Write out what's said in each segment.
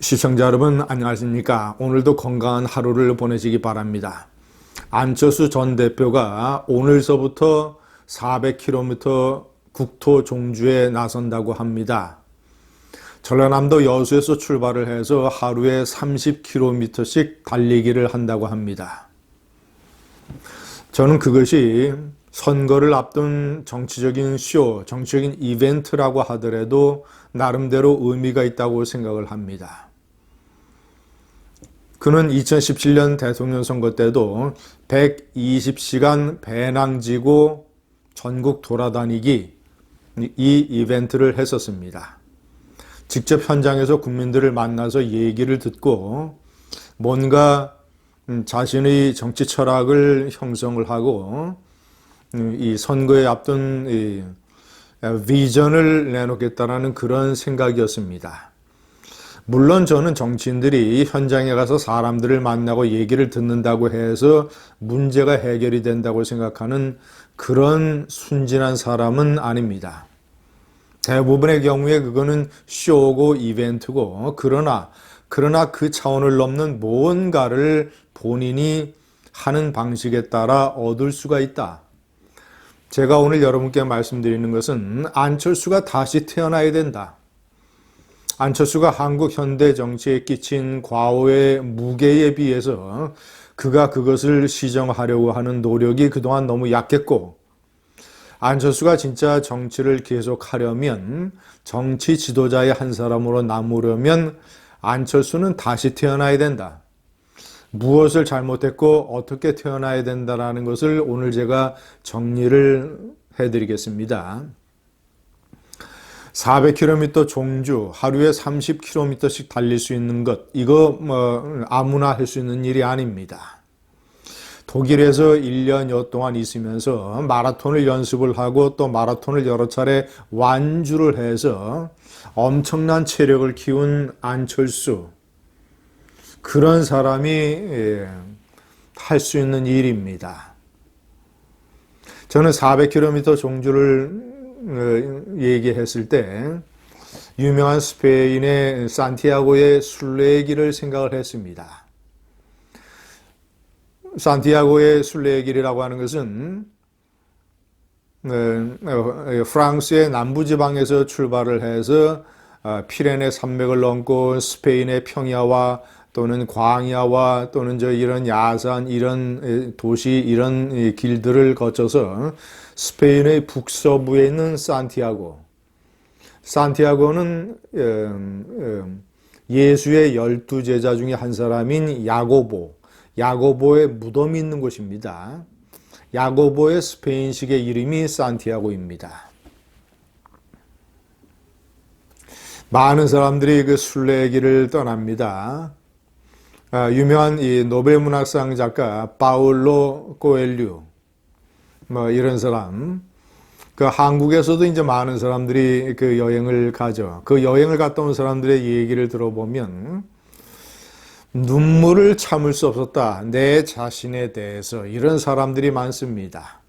시청자 여러분 안녕하십니까? 오늘도 건강한 하루를 보내시기 바랍니다. 안철수 전 대표가 오늘서부터 400km 국토 종주에 나선다고 합니다. 전라남도 여수에서 출발을 해서 하루에 30km씩 달리기를 한다고 합니다. 저는 그것이 선거를 앞둔 정치적인 쇼, 정치적인 이벤트라고 하더라도 나름대로 의미가 있다고 생각을 합니다. 그는 2017년 대통령 선거 때도 120시간 배낭지고 전국 돌아다니기 이 이벤트를 했었습니다. 직접 현장에서 국민들을 만나서 얘기를 듣고 뭔가 자신의 정치 철학을 형성을 하고 이 선거에 앞둔 이 비전을 내놓겠다라는 그런 생각이었습니다. 물론 저는 정치인들이 현장에 가서 사람들을 만나고 얘기를 듣는다고 해서 문제가 해결이 된다고 생각하는 그런 순진한 사람은 아닙니다. 대부분의 경우에 그거는 쇼고 이벤트고 그러나 그 차원을 넘는 무언가를 본인이 하는 방식에 따라 얻을 수가 있다. 제가 오늘 여러분께 말씀드리는 것은 안철수가 다시 태어나야 된다. 안철수가 한국 현대 정치에 끼친 과오의 무게에 비해서 그가 그것을 시정하려고 하는 노력이 그동안 너무 약했고, 안철수가 진짜 정치를 계속하려면, 정치 지도자의 한 사람으로 남으려면 안철수는 다시 태어나야 된다. 무엇을 잘못했고 어떻게 태어나야 된다라는 것을 오늘 제가 정리를 해드리겠습니다. 400km 종주, 하루에 30km씩 달릴 수 있는 것, 이거 아무나 할 수 있는 일이 아닙니다. 독일에서 1년여 동안 있으면서 마라톤을 연습을 하고 또 마라톤을 여러 차례 완주를 해서 엄청난 체력을 키운 안철수, 그런 사람이 할 수 있는 일입니다. 저는 400km 종주를 얘기했을 때 유명한 스페인의 산티아고의 순례길을 생각을 했습니다. 산티아고의 순례길이라고 하는 것은 프랑스의 남부지방에서 출발을 해서 피레네 산맥을 넘고 스페인의 평야와 또는 광야와 또는 이런 야산, 이런 도시, 이런 길들을 거쳐서 스페인의 북서부에 있는 산티아고는 예수의 12제자 중에 한 사람인 야고보의 무덤이 있는 곳입니다. 야고보의 스페인식의 이름이 산티아고입니다. 많은 사람들이 그 순례길을 떠납니다. 유명한 이 노벨문학상 작가 파울로 코엘류, 이런 사람, 그 한국에서도 이제 많은 사람들이 그 여행을 가죠. 그 여행을 갔다 온 사람들의 얘기를 들어보면 눈물을 참을 수 없었다. 내 자신에 대해서, 이런 사람들이 많습니다.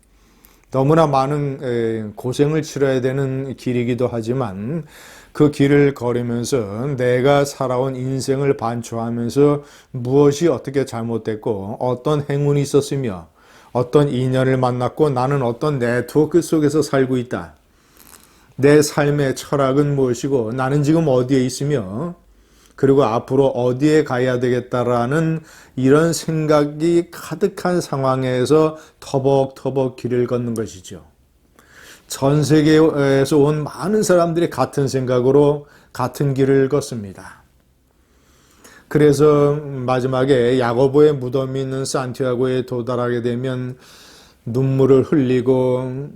너무나 많은 고생을 치러야 되는 길이기도 하지만 그 길을 걸으면서 내가 살아온 인생을 반추하면서 무엇이 어떻게 잘못됐고 어떤 행운이 있었으며 어떤 인연을 만났고 나는 어떤 네트워크 속에서 살고 있다. 내 삶의 철학은 무엇이고 나는 지금 어디에 있으며 그리고 앞으로 어디에 가야 되겠다라는 이런 생각이 가득한 상황에서 터벅터벅 길을 걷는 것이죠. 전 세계에서 온 많은 사람들이 같은 생각으로 같은 길을 걷습니다. 그래서 마지막에 야고보의 무덤이 있는 산티아고에 도달하게 되면 눈물을 흘리고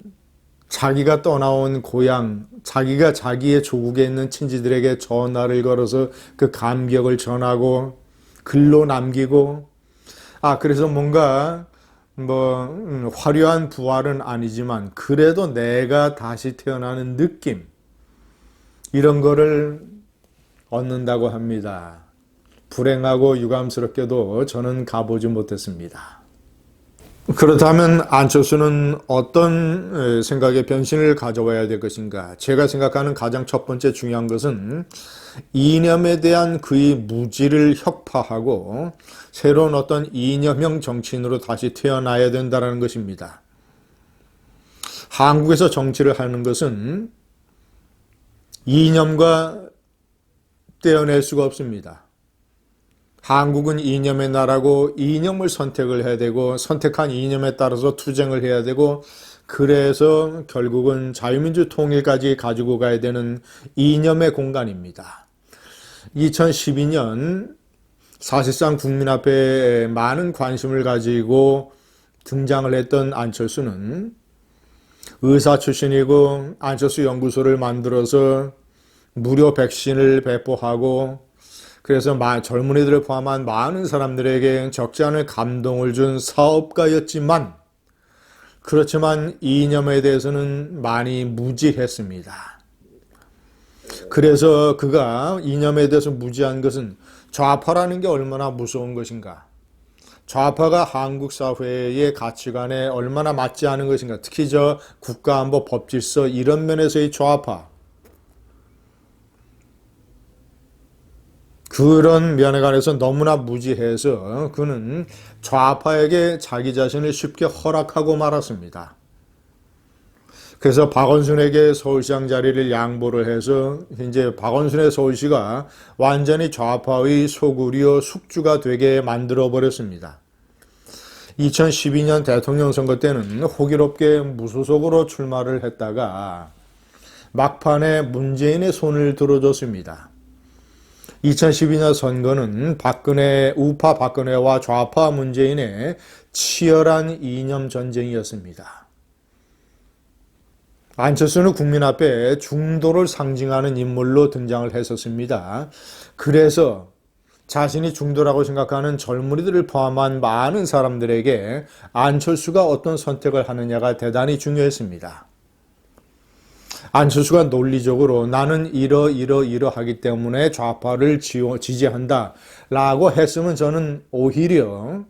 자기가 떠나온 고향, 자기가 자기의 조국에 있는 친지들에게 전화를 걸어서 그 감격을 전하고 글로 남기고, 그래서 뭔가 화려한 부활은 아니지만 그래도 내가 다시 태어나는 느낌, 이런 거를 얻는다고 합니다. 불행하고 유감스럽게도 저는 가보지 못했습니다. 그렇다면 안철수는 어떤 생각의 변신을 가져와야 될 것인가? 제가 생각하는 가장 첫 번째 중요한 것은 이념에 대한 그의 무지를 혁파하고 새로운 어떤 이념형 정치인으로 다시 태어나야 된다는 것입니다. 한국에서 정치를 하는 것은 이념과 떼어낼 수가 없습니다. 한국은 이념의 나라고 이념을 선택을 해야 되고 선택한 이념에 따라서 투쟁을 해야 되고 그래서 결국은 자유민주 통일까지 가지고 가야 되는 이념의 공간입니다. 2012년 사실상 국민 앞에 많은 관심을 가지고 등장을 했던 안철수는 의사 출신이고 안철수 연구소를 만들어서 무료 백신을 배포하고 그래서 젊은이들을 포함한 많은 사람들에게 적지 않은 감동을 준 사업가였지만 그렇지만 이념에 대해서는 많이 무지했습니다. 그래서 그가 이념에 대해서 무지한 것은 좌파라는 게 얼마나 무서운 것인가. 좌파가 한국 사회의 가치관에 얼마나 맞지 않은 것인가. 특히 국가안보 법질서 이런 면에서의 좌파. 그런 면에 관해서 너무나 무지해서 그는 좌파에게 자기 자신을 쉽게 허락하고 말았습니다. 그래서 박원순에게 서울시장 자리를 양보를 해서 이제 박원순의 서울시가 완전히 좌파의 소굴이요 숙주가 되게 만들어 버렸습니다. 2012년 대통령 선거 때는 호기롭게 무소속으로 출마를 했다가 막판에 문재인의 손을 들어줬습니다. 2012년 선거는 우파 박근혜와 좌파 문재인의 치열한 이념 전쟁이었습니다. 안철수는 국민 앞에 중도를 상징하는 인물로 등장을 했었습니다. 그래서 자신이 중도라고 생각하는 젊은이들을 포함한 많은 사람들에게 안철수가 어떤 선택을 하느냐가 대단히 중요했습니다. 안철수가 논리적으로 나는 이러하기 때문에 좌파를 지지한다 라고 했으면 저는 오히려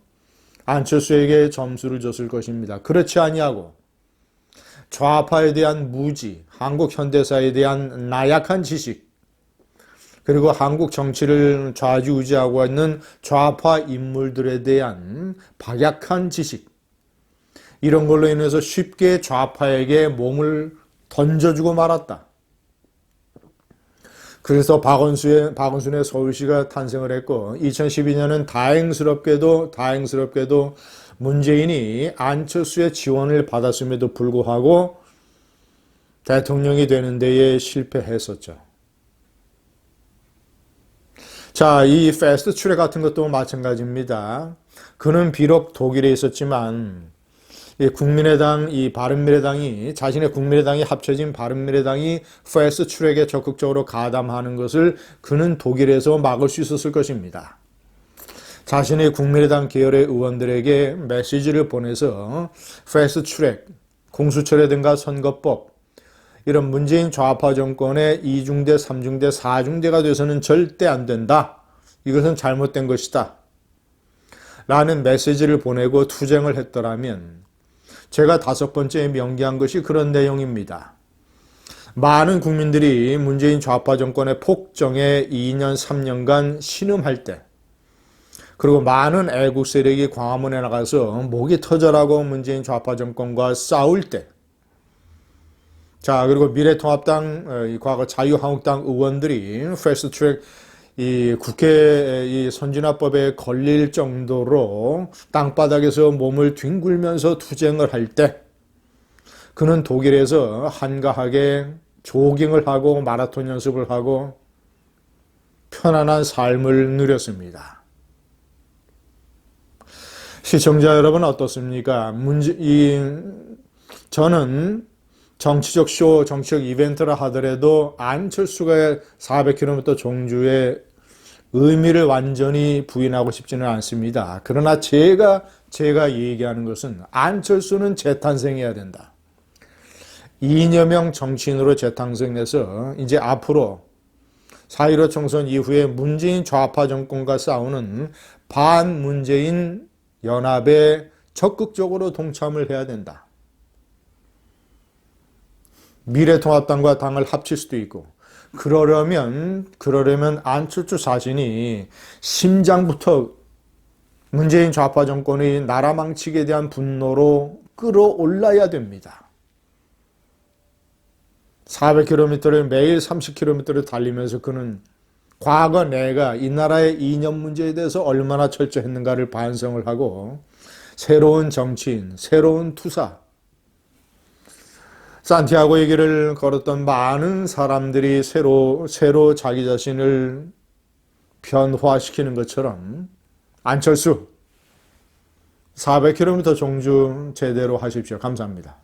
안철수에게 점수를 줬을 것입니다. 그렇지 아니하고 좌파에 대한 무지, 한국 현대사에 대한 나약한 지식, 그리고 한국 정치를 좌지우지하고 있는 좌파 인물들에 대한 박약한 지식, 이런 걸로 인해서 쉽게 좌파에게 몸을 던져주고 말았다. 그래서 박원순의 서울시가 탄생을 했고 2012년은 다행스럽게도 문재인이 안철수의 지원을 받았음에도 불구하고 대통령이 되는 데에 실패했었죠. 자, 이 패스트 트랙 같은 것도 마찬가지입니다. 그는 비록 독일에 있었지만 국민의당, 바른미래당이, 자신의 국민의당이 합쳐진 바른미래당이 패스트 트랙에 적극적으로 가담하는 것을 그는 독일에서 막을 수 있었을 것입니다. 자신의 국민의당 계열의 의원들에게 메시지를 보내서 패스트 트랙, 공수처라든가 선거법, 이런 문재인 좌파 정권의 2중대, 3중대, 4중대가 돼서는 절대 안 된다. 이것은 잘못된 것이다. 라는 메시지를 보내고 투쟁을 했더라면 제가 5번째 명기한 것이 그런 내용입니다. 많은 국민들이 문재인 좌파 정권의 폭정에 2년, 3년간 신음할 때, 그리고 많은 애국 세력이 광화문에 나가서 목이 터져라고 문재인 좌파 정권과 싸울 때, 자, 그리고 미래통합당, 과거 자유한국당 의원들이 패스트트랙 국회 선진화법에 걸릴 정도로 땅바닥에서 몸을 뒹굴면서 투쟁을 할 때 그는 독일에서 한가하게 조깅을 하고 마라톤 연습을 하고 편안한 삶을 누렸습니다. 시청자 여러분 어떻습니까? 저는 정치적 정치적 이벤트라 하더라도 안철수가 400km 종주의 의미를 완전히 부인하고 싶지는 않습니다. 그러나 제가 얘기하는 것은 안철수는 재탄생해야 된다. 이념형 정치인으로 재탄생해서 이제 앞으로 4.15 총선 이후에 문재인 좌파 정권과 싸우는 반문재인 연합의 적극적으로 동참을 해야 된다. 미래통합당과 당을 합칠 수도 있고, 그러려면 안철수 자신이 심장부터 문재인 좌파 정권의 나라 망치기에 대한 분노로 끌어올라야 됩니다. 400km를 매일 30km를 달리면서 그는 과거 내가 이 나라의 이념 문제에 대해서 얼마나 철저했는가를 반성을 하고 새로운 정치인, 새로운 투사, 산티아고의 길을 걸었던 많은 사람들이 새로 자기 자신을 변화시키는 것처럼 안철수 400km 종주 제대로 하십시오. 감사합니다.